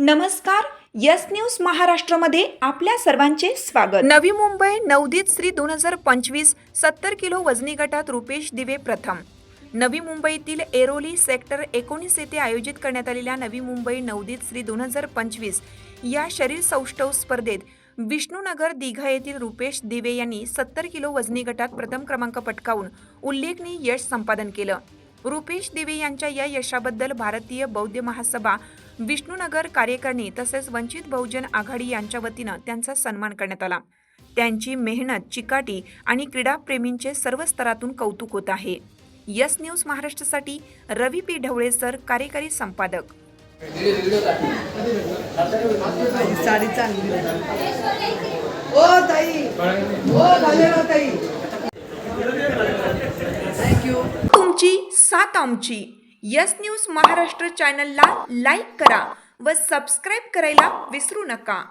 नमस्कार. Yes news महाराष्ट्रामध्ये आपल्या सर्वांचे स्वागत. नवी मुंबई नवदीत श्री 2025 70 किलो वजनी गटात रुपेश दिवे प्रथम. नवी मुंबईतील एरोली सेक्टर 19 येथे आयोजित करण्यात आलेल्या नवी मुंबई नवदीत श्री 2025 या शरीर सौष्ठव स्पर्धेत विष्णुनगर दिघा येथील रुपेश दिवे यांनी 70 किलो वजनी गटात प्रथम क्रमांक पटकावून उल्लेखनीय यश संपादन केलं. रुपेश दिवे यांच्या या यशाबद्दल भारतीय बौद्ध महासभा विष्णुनगर कार्यकारिणी तसेच वंचित बहुजन आघाडी यांच्या वतीनं त्यांचा सन्मान करण्यात आला. त्यांची मेहनत, चिकाटी आणि क्रीडाप्रेमींचे सर्व स्तरातून कौतुक होत आहे. यस न्यूज महाराष्ट्रासाठी रवी पी ढवळे सर, कार्यकारी संपादक. साडी चांगली ओ ताई, ओ भालेराव ताई, थँक्यू. तुमची साथ आमची. यस न्यूज महाराष्ट्र चॅनलला लाईक करा व सबस्क्राईब करायला विसरू नका.